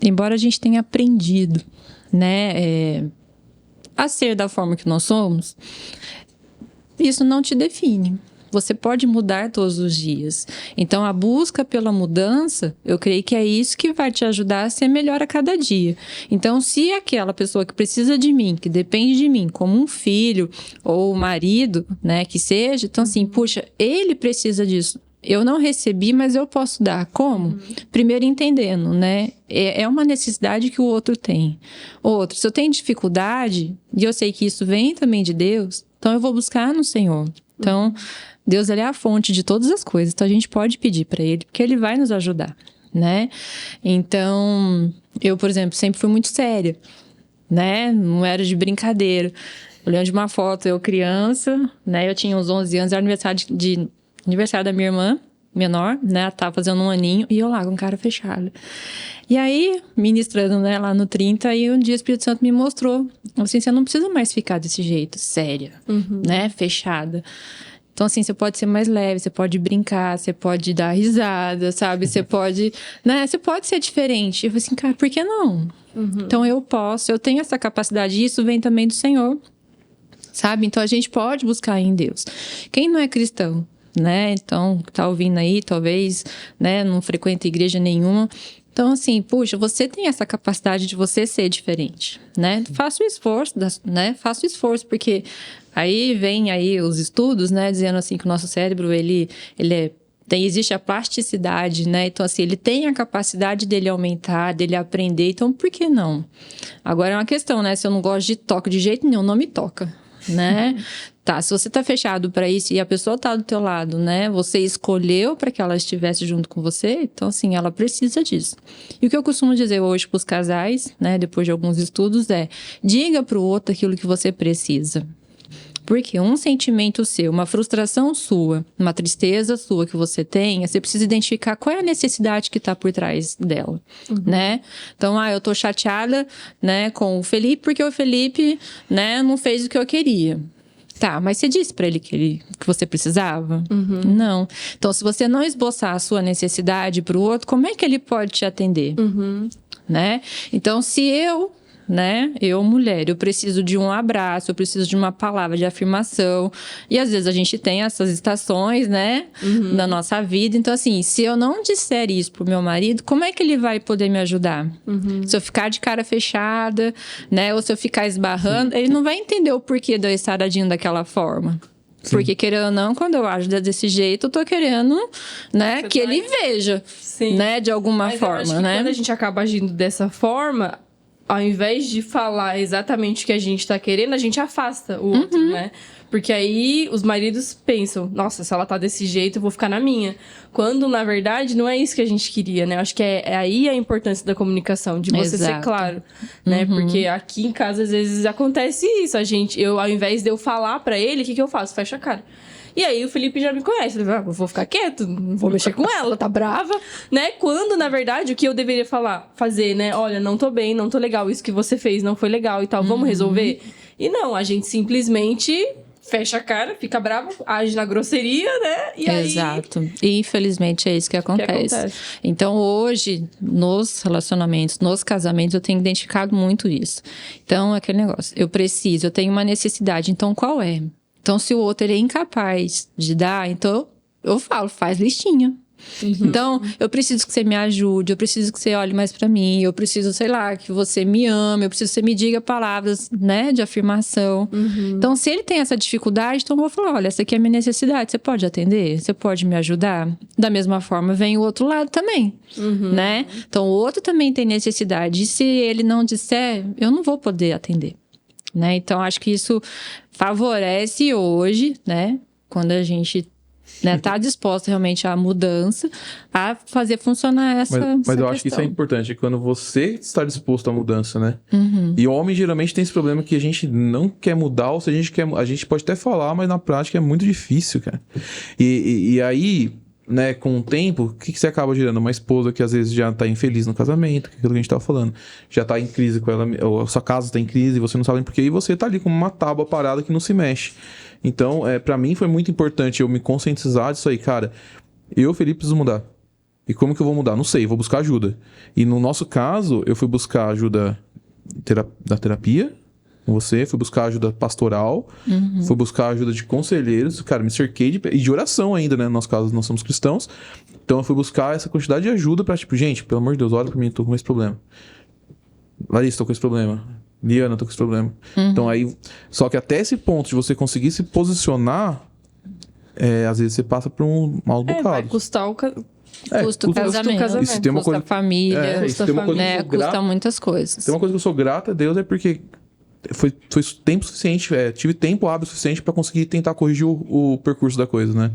embora a gente tenha aprendido, né, a ser da forma que nós somos, isso não te define. Você pode mudar todos os dias. Então, a busca pela mudança, eu creio que é isso que vai te ajudar a ser melhor a cada dia. Então, se aquela pessoa que precisa de mim, que depende de mim, como um filho ou marido, né, que seja, então assim, puxa, ele precisa disso. Eu não recebi, mas eu posso dar. Como? Primeiro entendendo, né? É uma necessidade que o outro tem. Outro, se eu tenho dificuldade, e eu sei que isso vem também de Deus, então eu vou buscar no Senhor. Então, Deus, ele é a fonte de todas as coisas. Então, a gente pode pedir para Ele, porque Ele vai nos ajudar, né? Então, eu, por exemplo, sempre fui muito séria, né? Não era de brincadeira. Eu lembro de uma foto, eu criança, né? Eu tinha uns 11 anos, era aniversário da minha irmã, menor, né? Ela tava fazendo 1 aninho, e eu lá com cara fechada. E aí, ministrando, né, lá no 30, aí um dia o Espírito Santo me mostrou, assim, você não precisa mais ficar desse jeito, séria, né? Fechada. Então, assim, você pode ser mais leve, você pode brincar, você pode dar risada, sabe? Você pode, né? Você pode ser diferente. Eu falei assim, cara, por que não? Então, eu tenho essa capacidade. E isso vem também do Senhor, sabe? Então, a gente pode buscar em Deus. Quem não é cristão, né? Então, tá ouvindo aí, talvez, né? Não frequenta igreja nenhuma. Então, assim, puxa, você tem essa capacidade de você ser diferente, né? Faça o esforço, né? Faça o esforço, porque aí vem aí os estudos, né? Dizendo assim que o nosso cérebro, existe a plasticidade, né? Então, assim, ele tem a capacidade dele aumentar, dele aprender. Então, por que não? Agora é uma questão, né? Se eu não gosto de toque de jeito nenhum, não me toca, né? Tá, se você tá fechado para isso e a pessoa tá do teu lado, né? Você escolheu para que ela estivesse junto com você, então assim, ela precisa disso. E o que eu costumo dizer hoje pros casais, né, depois de alguns estudos diga pro outro aquilo que você precisa. Porque um sentimento seu, uma frustração sua, uma tristeza sua que você tenha, você precisa identificar qual é a necessidade que tá por trás dela, né? Então, eu tô chateada, né, com o Felipe porque o Felipe, né, não fez o que eu queria. Tá, mas você disse pra ele que você precisava? Não. Então, se você não esboçar a sua necessidade pro outro, como é que ele pode te atender? Né? Então, se eu, mulher, eu preciso de um abraço, eu preciso de uma palavra de afirmação. E às vezes a gente tem essas estações, né, na nossa vida. Então, assim, se eu não disser isso pro meu marido, como é que ele vai poder me ajudar? Se eu ficar de cara fechada, né, ou se eu ficar esbarrando, ele não vai entender o porquê de eu estar agindo daquela forma. Sim. Porque, querendo ou não, quando eu ajo desse jeito, eu tô querendo, né, que ele veja, né, de alguma forma, eu acho que quando a gente acaba agindo dessa forma, ao invés de falar exatamente o que a gente tá querendo, a gente afasta o outro, né? Porque aí os maridos pensam, nossa, se ela tá desse jeito, eu vou ficar na minha. Quando, na verdade, não é isso que a gente queria, né? Eu acho que é aí a importância da comunicação, de você ser claro, né? Porque aqui em casa, às vezes, acontece isso. Ao invés de eu falar pra ele, o que eu faço? Fecho a cara. E aí o Felipe já me conhece, ele fala, eu vou ficar quieto, não vou mexer com ela, tá brava, né? Quando, na verdade, o que eu deveria fazer, né? Olha, não tô bem, não tô legal, isso que você fez não foi legal e tal, vamos resolver? E não, a gente simplesmente fecha a cara, fica bravo, age na grosseria, né? E aí... Exato. E infelizmente é isso que acontece. Então hoje, nos relacionamentos, nos casamentos, eu tenho identificado muito isso. Então, aquele negócio, eu tenho uma necessidade, então qual é? Então, se o outro ele é incapaz de dar, então eu falo, faz listinha. Então, eu preciso que você me ajude, eu preciso que você olhe mais pra mim, eu preciso, sei lá, que você me ame, eu preciso que você me diga palavras, né, de afirmação. Então, se ele tem essa dificuldade, então eu vou falar, olha, essa aqui é a minha necessidade, você pode atender? Você pode me ajudar? Da mesma forma, vem o outro lado também, né? Então, o outro também tem necessidade, e se ele não disser, eu não vou poder atender. Né? Então, acho que isso favorece hoje, né? Quando a gente tá disposto realmente à mudança, a fazer funcionar essa Mas eu acho que isso é importante, quando você está disposto à mudança, né? E o homem geralmente tem esse problema que a gente não quer mudar, ou se a gente pode até falar, mas na prática é muito difícil, cara. E aí... né, com o tempo, o que você acaba gerando? Uma esposa que às vezes já tá infeliz no casamento, que é aquilo que a gente tava falando, já tá em crise com ela, ou a sua casa tá em crise e você não sabe por quê, e você tá ali como uma tábua parada que não se mexe. Então, pra mim foi muito importante eu me conscientizar disso aí, cara, eu, Felipe, preciso mudar. E como que eu vou mudar? Não sei, vou buscar ajuda. E no nosso caso, eu fui buscar ajuda da terapia, com você, fui buscar ajuda pastoral, fui buscar ajuda de conselheiros, cara, me cerquei e de oração ainda, né? No nosso caso, nós somos cristãos. Então eu fui buscar essa quantidade de ajuda pra, tipo, gente, pelo amor de Deus, olha pra mim, tô com esse problema. Larissa, tô com esse problema. Liana, tô com esse problema. Então aí, só que até esse ponto de você conseguir se posicionar, às vezes você passa por um maus Vai bocados. custar o Custa o casamento, E se tem uma custa coisa- a família, e se tem uma coisa que eu né? sou Custa grato- muitas coisas. Tem uma coisa que eu sou grato a Deus, é porque foi tempo suficiente, tive tempo hábil suficiente pra conseguir tentar corrigir o percurso da coisa, né?